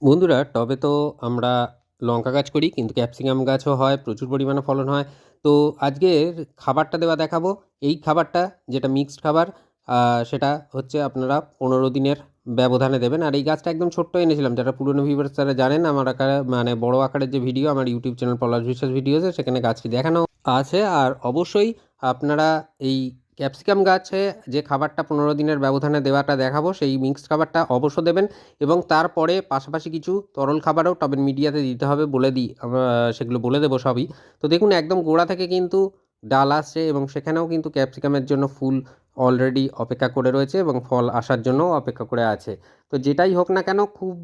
বন্ধুরা, টবে তো আমরা লঙ্কা গাছ করি, কিন্তু ক্যাপসিকাম গাছও হয়, প্রচুর পরিমাণে ফলন হয়। তো আজকের খাবারটা দেওয়া দেখাবো। এই খাবারটা যেটা মিক্সড খাবার, সেটা হচ্ছে আপনারা 15 দিনের ব্যবধানে দেবেন। আর এই গাছটা একদম ছোট্ট এনেছিলাম, যারা পুরনো ভিউয়ার্স তারা জানেন। আমার আকারে মানে বড় আকারের যে ভিডিও আমার ইউটিউব চ্যানেল পলাশ বিশ্বাস ভিডিওসে, সেখানে গাছটি দেখানো আছে। আর অবশ্যই আপনারা এই ক্যাপসিকাম গাছে যে খাবারটা 15 দিনের ব্যবধানে দেওয়াটা দেখাবো, সেই মিক্সড খাবারটা অবশ্য দেবেন। এবং তারপরে পাশাপাশি কিছু তরল খাবারও টবের মিডিয়াতে দিতে হবে, বলে দিই আমরা, সেগুলো বলে দেবো সবই। তো দেখুন, একদম গোড়া থেকে কিন্তু ডাল আসছে এবং সেখানেও কিন্তু ক্যাপসিকামের জন্য ফুল অলরেডি অপেক্ষা করে রয়েছে এবং ফল আসার জন্যও অপেক্ষা করে আছে। তো যেটাই হোক না কেন, খুব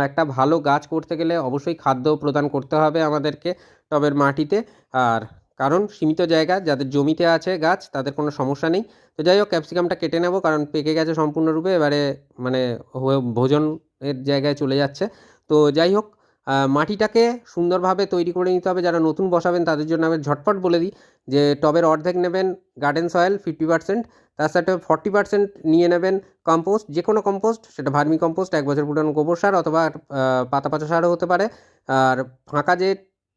একটা ভালো গাছ করতে গেলে অবশ্যই খাদ্য প্রদান করতে হবে আমাদেরকে টবের মাটিতে। আর কারণ সীমিত জায়গা, যাদের জমিতে আছে গাছ তাদের কোনো সমস্যা নেই। তো যাই হোক, ক্যাপসিকামটা কেটে নেব, কারণ পেকে গেছে সম্পূর্ণরূপে, এবারে মানে ভোজনের জায়গায় চলে যাচ্ছে। তো যাই হোক, মাটিটাকে সুন্দরভাবে তৈরি করে নিতে হবে। যারা নতুন বসাবেন তাদের জন্য আমি ঝটপট বলে দিই যে টবের অর্ধেক নেবেন গার্ডেন সয়েল 50%, তার সাথে 40% নিয়ে নেবেন কম্পোস্ট, যে কোনো কম্পোস্ট, সেটা ভার্মি কম্পোস্ট, 1 বছর পুরানো গোবর সার অথবা পাতা পচা সারও হতে পারে। আর ফাঁকা যে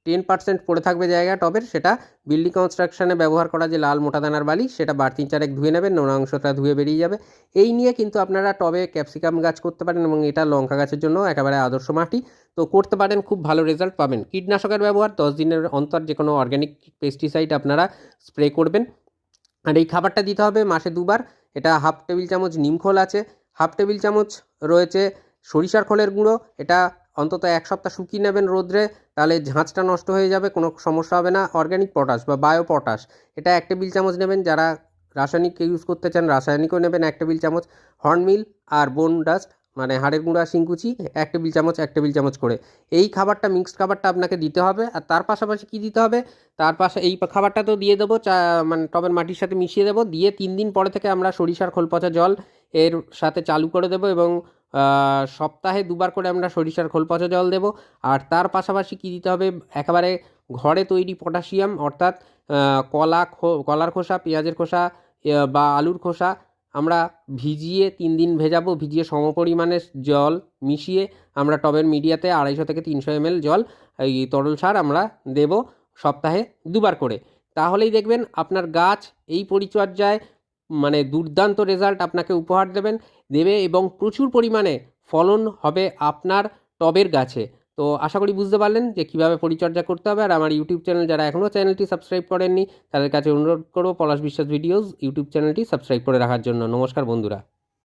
10% পড়ে থাকবে জায়গা টবের, সেটা বিল্ডিং কনস্ট্রাকশনে ব্যবহার করা যে লাল মোটা দানার বালি, সেটা বার 3-4 ধুয়ে নেবেন, নোনা অংশটা ধুয়ে বেরিয়ে যাবে। এই নিয়ে কিন্তু আপনারা টবে ক্যাপসিকাম গাছ করতে পারেন এবং এটা লঙ্কা গাছের জন্য একেবারে আদর্শ মাটি। তো করতে পারেন, খুব ভালো রেজাল্ট পাবেন। কীটনাশকের ব্যবহার 10 দিনের অন্তর যে কোনো অর্গ্যানিক পেস্টিসাইড আপনারা স্প্রে করবেন। আর এই খাবারটা দিতে হবে মাসে 2 বার। এটা হাফ টেবিল চামচ নিমখোল আছে, হাফ টেবিল চামচ রয়েছে সরিষার খোলের গুঁড়ো। এটা অন্তত 1 সপ্তাহ শুকিয়ে নেবেন রোদ্রে, তাহলে ঝাঁঝটা নষ্ট হয়ে যাবে, কোনো সমস্যা হবে না। অর্গ্যানিক পটাশ বা বায়ো পটাশ, এটা 1 টেবিল চামচ নেবেন। যারা রাসায়নিক ইউজ করতে চান রাসায়নিকও নেবেন 1 টেবিল চামচ। হর্নমিল আর বোন ডাস্ট মানে হাড়ের গুঁড়া শিংকুচি 1 টেবিল চামচ 1 টেবিল চামচ করে। এই খাবারটা মিক্সড খাবারটা আপনাকে দিতে হবে। আর তার পাশাপাশি কী দিতে হবে, তার পাশে এই খাবারটা তো দিয়ে দেবো, মানে টবের মাটির সাথে মিশিয়ে দেবো। দিয়ে 3 দিন পরে থেকে আমরা সরিষার খোল পচা জল এর সাথে চালু করে দেবো এবং সপ্তাহে 2 বার করে আমরা সরিষার খোল পচা জল দেবো। আর তার পাশাপাশি কী দিতে হবে, একেবারে ঘরে তৈরি পটাশিয়াম, অর্থাৎ কলার খোসা, পেঁয়াজের খোসা বা আলুর খোসা আমরা ভিজিয়ে 3 দিন ভেজাবো, ভিজিয়ে সমপরিমাণে জল মিশিয়ে আমরা টবের মিডিয়াতে 250 থেকে 300 ml জল, এই তরল সার আমরা দেবো সপ্তাহে 2 বার করে। তাহলেই দেখবেন আপনার গাছ এই পরিচর্যায় মানে দুর্দান্ত রেজাল্ট আপনাকে উপহার দেবে এবং প্রচুর পরিমাণে ফলন হবে আপনার টবের গাছে। তো আশা করি বুঝতে পারলেন যে কীভাবে পরিচর্যা করতে হবে। আর আমার ইউটিউব চ্যানেল, যারা এখনও চ্যানেলটি সাবস্ক্রাইব করেননি, তাদের কাছে অনুরোধ করব পলাশ বিশ্বাস ভিডিওস ইউটিউব চ্যানেলটি সাবস্ক্রাইব করে রাখার জন্য। নমস্কার বন্ধুরা।